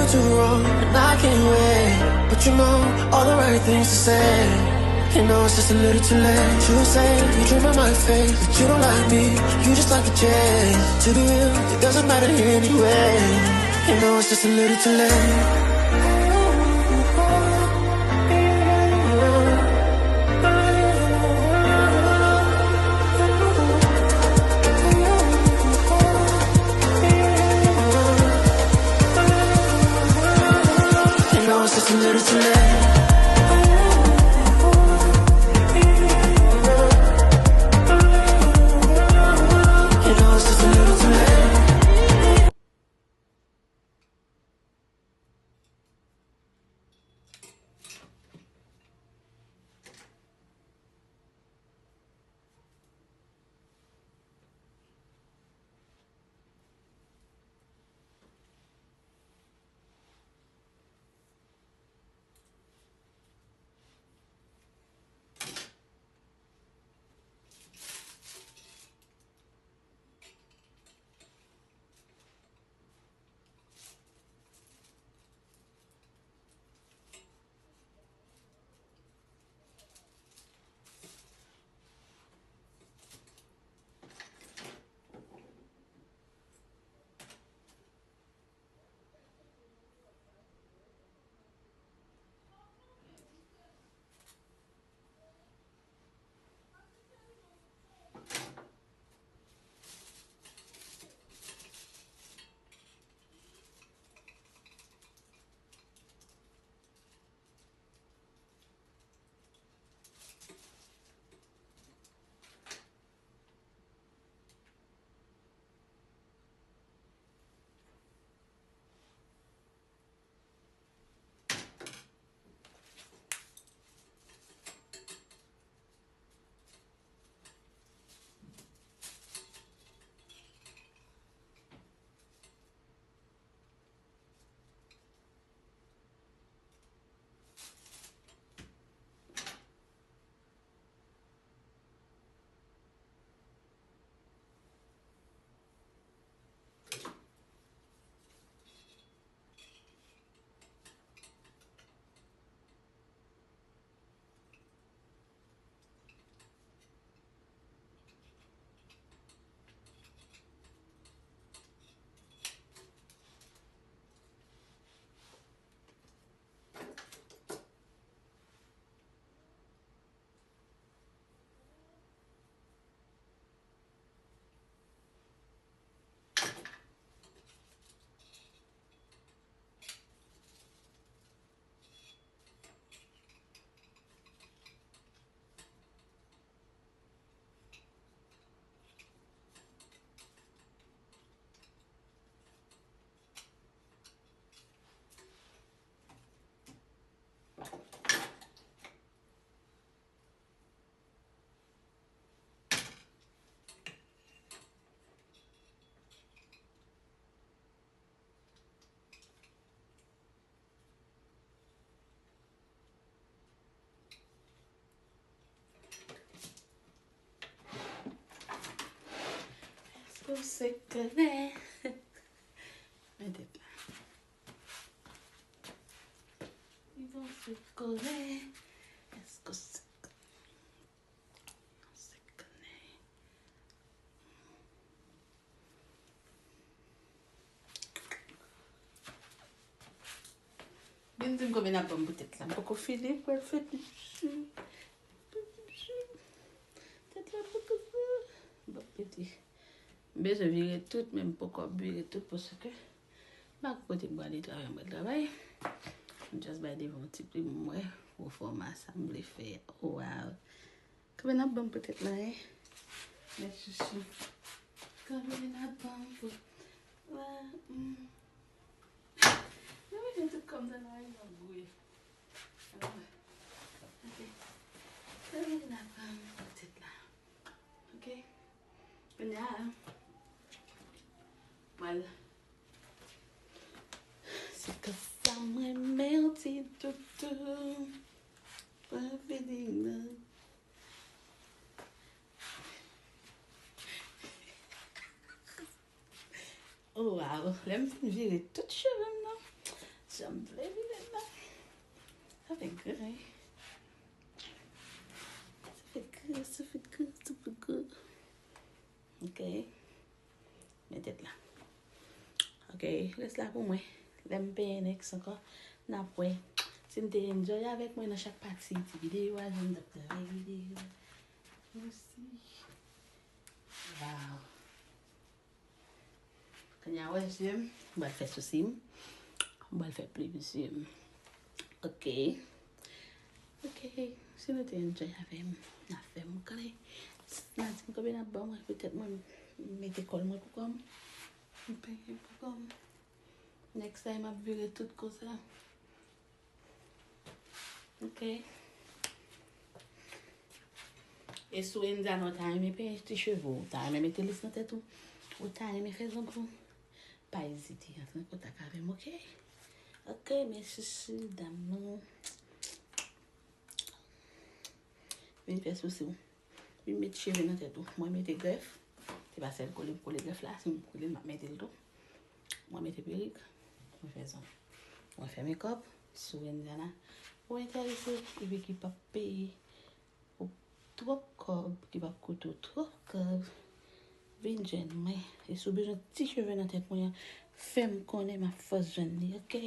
never do wrong, and I can't wait. But you know all the right things to say. You know it's just a little too late. You say you dream of my face, but you don't like me. You just like the chase. To be real, it doesn't matter anyway. You know it's just a little too late. It's just a little too late. You know it's just a little too late. Se connaît. Ils vont se connaître. Est-ce que se connaît? Bien dit combien de pommes peut-être là. Beaucoup Philippe, elle fait peut-être là beaucoup. Bon petit. Mais je virai tout, même pourquoi virer tout parce que ma côté moi aller travail. Just by the petit peu moi pour former assemblée faire. Wow. Combien de pommes peut-être là? Merci. Combien de pommes pour je vais tout comme ça là, il va bouillir. Ok. Combien de pommes peut-être là? Ok. Voilà. Voilà. C'est que ça m'a melty tout. Pas fini. Oh wow, là, je virer tout cheveux, non? Jump, baby. Ça fait good, hein? Ça fait good. Ok. Mettez là. Ok, laisse là pour moi. L'aime bien, next encore. N'a pas. Si vous avez enjoy avec moi dans chaque partie de vidéo, j'aime docteur vidéo. Aussi. Wow. Quand il y a un j'aime, on va le faire ceci. On va le faire plus monsieur. Ok. Ok. Si vous avez enjoy avec moi, n'a fait mon carré. N'a dit que bien bon, peut-être moi mettez col moi pour comme. Pour comme. Next time I virer tout comme ça. Ok. Et si vous avez un time, mais pas tes cheveux, time, mettez les dans tête ou time, mais faites un coup. Pas hésiter à faire contact avec moi, ok? Ok, merci, dame. Venez faire ceci. Venez mettre cheveux dans tête. Moi, mettez greffe. C'est pas celle coller greffe là. Si vous coller, mettez le tout. Moi, mettez perruque. On fait ça. On fait make-up. Si vous avez un ou intéressé, et puis qui pas payer trop cob, qui va coûter trop cob. Venez jeune, mais et si vous avez besoin de petits cheveux dans tête, moi, fais-moi connaître ma force jeune, ok?